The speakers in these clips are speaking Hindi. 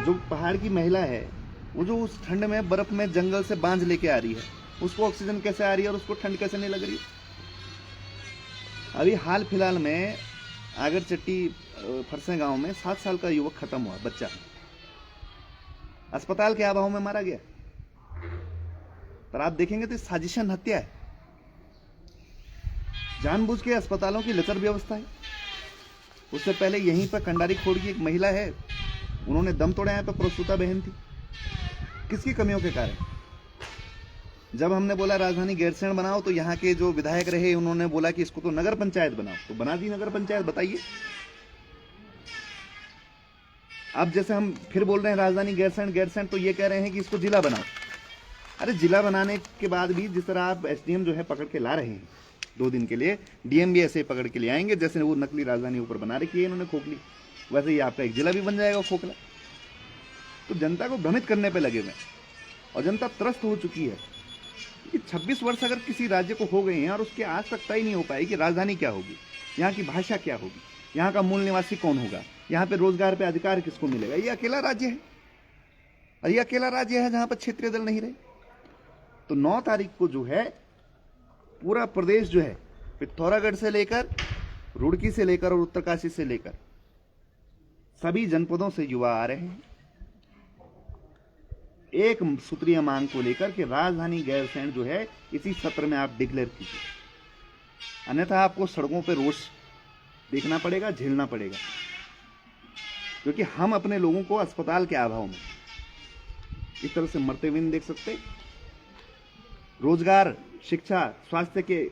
जो पहाड़ की महिला है, वो जो उस ठंड में बर्फ में जंगल से बांझ लेके आ रही है, उसको ऑक्सीजन कैसे आ रही है और उसको ठंड कैसे नहीं लग रही? अभी हाल फिलहाल में आगर चट्टी फरसे गांव में 7 साल का युवक खत्म हुआ, बच्चा अस्पताल के अभाव में मारा गया। पर आप देखेंगे तो साजिशन हत्या है, जानबूझ के अस्पतालों की लचर व्यवस्था है। उससे पहले यहीं पर कंडारी खोड़ की एक महिला है, उन्होंने दम तोड़ा, यहाँ पर प्रसूता बहन थी। किसकी कमियों के कारण? जब हमने बोला राजधानी गैरसैंण बनाओ तो यहाँ के जो विधायक रहे उन्होंने बोला कि इसको तो नगर पंचायत बनाओ, तो बना दी नगर पंचायत। बताइए, अब जैसे हम फिर बोल रहे हैं राजधानी गैरसैंण तो ये कह रहे हैं कि इसको जिला बनाओ। अरे जिला बनाने के बाद भी जिस तरह आप एसडीएम जो है पकड़ के ला रहे हैं 2 दिन के लिए, डीएम भी ऐसे पकड़ के ले आएंगे जैसे वो नकली राजधानी ऊपर बना रखी है इन्होंने खोखली, वैसे ही आपका एक जिला भी बन जाएगा खोखला। तो जनता को भ्रमित करने पे लगे हुए, और जनता त्रस्त हो चुकी है कि 26 वर्ष अगर किसी राज्य को हो गए हैं और उसके आज तक तय नहीं हो पाई कि राजधानी क्या होगी, यहाँ की भाषा क्या होगी, यहाँ का मूल निवासी कौन होगा, यहाँ पे रोजगार पे अधिकार किसको मिलेगा। ये अकेला राज्य है, और ये अकेला राज्य है जहां पर क्षेत्रीय दल नहीं रहे। तो 9 तारीख को जो है पूरा प्रदेश जो है, पिथौरागढ़ से लेकर रुड़की से लेकर और उत्तरकाशी से लेकर सभी जनपदों से युवा आ रहे हैं एक सूत्रीय मांग को लेकर कि राजधानी गैरसैंण जो है इसी सत्र में आप डिक्लेयर कीजिए, अन्यथा आपको सड़कों पर रोष देखना पड़ेगा, झेलना पड़ेगा। क्योंकि हम अपने लोगों को अस्पताल के अभाव में इस तरह से मरते हुए नहीं देख सकते, रोजगार, शिक्षा, स्वास्थ्य के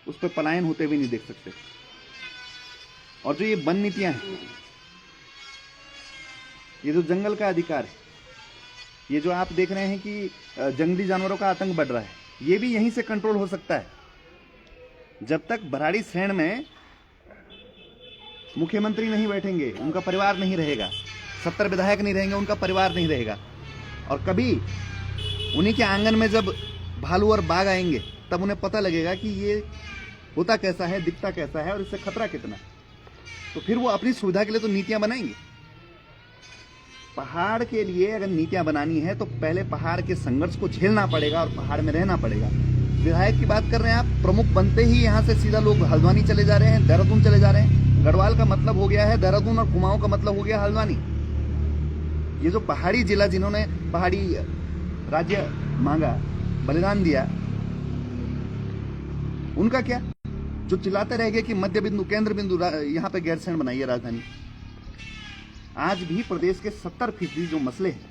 उस पर पलायन होते हुए नहीं देख सकते। और जो ये वन नीतियां हैं, ये जो जंगल का अधिकार है, ये जो आप देख रहे हैं कि जंगली जानवरों का आतंक बढ़ रहा है, ये भी यहीं से कंट्रोल हो सकता है। जब तक भराड़ीसैंण में मुख्यमंत्री नहीं बैठेंगे, उनका परिवार नहीं रहेगा, 70 विधायक नहीं रहेंगे, उनका परिवार नहीं रहेगा, और कभी उन्हीं के आंगन में जब भालू और बाघ आएंगे तब उन्हें पता लगेगा कि ये होता कैसा है, दिखता कैसा है और इससे खतरा कितना। तो फिर वो अपनी सुविधा के लिए तो नीतियां बनाएंगे। पहाड़ के लिए अगर नीतियां बनानी है तो पहले पहाड़ के संघर्ष को झेलना पड़ेगा और पहाड़ में रहना पड़ेगा। विधायक की बात कर रहे हैं आप, प्रमुख बनते ही यहाँ से सीधा लोग हल्द्वानी चले जा रहे हैं, देहरादून चले जा रहे हैं। गढ़वाल का मतलब हो गया है देहरादून और कुमाऊं का मतलब हो गया हल्द्वानी। ये जो पहाड़ी जिला जिन्होंने पहाड़ी राज्य मांगा, बलिदान दिया, उनका क्या? जो चिल्लाते रह गए कि मध्य बिंदु, केंद्र बिंदु यहाँ पे गैरसैंण बनाइए राजधानी। आज भी प्रदेश के 70% जो मसले हैं,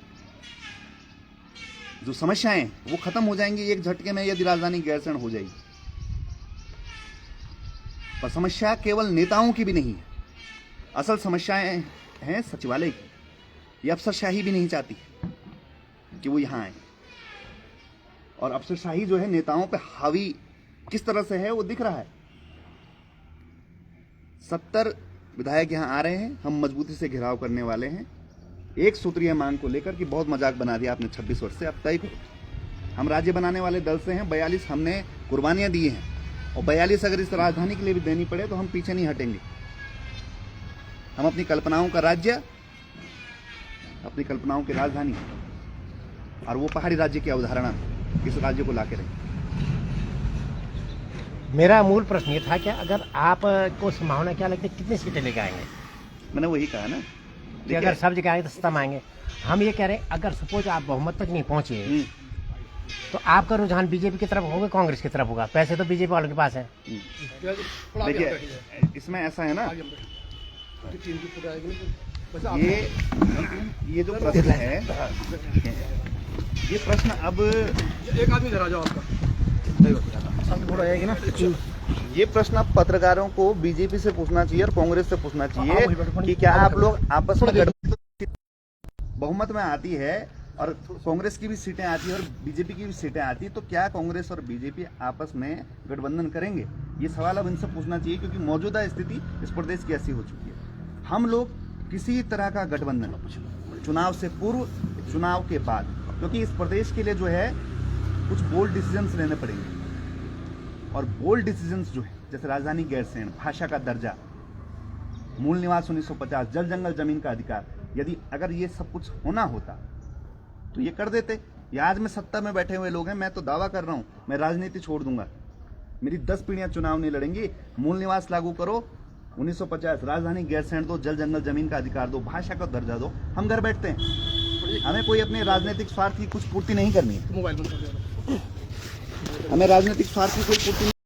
जो समस्याएं, वो खत्म हो जाएंगी एक झटके में यदि राजधानी गैरसैंण हो जाएगी। पर समस्या केवल नेताओं की भी नहीं है, असल समस्याएं हैं सचिवालय की। ये अफसरशाही भी नहीं चाहती कि वो यहां आए, और अफसरशाही जो है नेताओं पे हावी किस तरह से है वो दिख रहा है। 70 विधायक यहां आ रहे हैं, हम मजबूती से घेराव करने वाले हैं एक सूत्रीय मांग को लेकर कि बहुत मजाक बना दिया आपने 26 वर्ष से, अब तय करो। हम राज्य बनाने वाले दल से हैं, 42 हमने कुर्बानियां दी हैं, और 42 अगर इस राजधानी के लिए भी देनी पड़े तो हम पीछे नहीं हटेंगे। हम अपनी कल्पनाओं का राज्य, अपनी कल्पनाओं की राजधानी और वो पहाड़ी राज्य की अवधारणा इस राज्य को लाके रहे। मेरा मूल प्रश्न ये था कि अगर आपको संभावना क्या लगती है कितनी सीटें लेके आएंगे? मैंने वही कहा ना कि अगर सब जगह आएंगे तो सत्ता में आएंगे। हम ये कह रहे हैं अगर सपोज आप बहुमत तक नहीं पहुंचे तो आपका रुझान बीजेपी की तरफ होगा, कांग्रेस की तरफ होगा? पैसे तो बीजेपी वालों के पास है। देखिए, इसमें ऐसा है ना, ये जो प्रश्न है, ये प्रश्न अब एक आदमी जरा जाओ आपका थोड़ा आएगी ना, ये प्रश्न अब पत्रकारों को बीजेपी से पूछना चाहिए और कांग्रेस से पूछना चाहिए कि क्या आप लोग आपस में बहुमत में आती है और कांग्रेस की भी सीटें आती है और बीजेपी की भी सीटें आती है, तो क्या कांग्रेस और बीजेपी आपस में गठबंधन करेंगे? ये सवाल अब इनसे पूछना चाहिए, क्योंकि मौजूदा स्थिति इस प्रदेश की ऐसी हो चुकी है। हम लोग किसी तरह का गठबंधन चुनाव से पूर्व, चुनाव के बाद, क्योंकि इस प्रदेश के लिए जो है कुछ बोल्ड डिसीजंस लेने पड़ेंगे, और बोल्ड डिसीजंस जो है जैसे राजधानी गैरसैंण, भाषा का दर्जा, मूल निवास 1950, जल जंगल जमीन का अधिकार, यदि अगर ये सब कुछ होना होता तो ये कर देते। ये आज में सत्ता में बैठे हुए लोग हैं, मैं तो दावा कर रहा हूं मैं राजनीति छोड़ दूंगा, मेरी 10 पीढ़ियां चुनाव नहीं लड़ेंगी। मूल निवास लागू करो, 1950 राजधानी गैरसैंण दो, जल जंगल जमीन का अधिकार दो, भाषा का दर्जा दो, हम घर बैठते हैं। हमें कोई अपने राजनीतिक स्वार्थ की कुछ पूर्ति नहीं करनी है, मोबाइल बंद कर दिया। हमें राजनीतिक स्वार्थ की कोई पूर्ति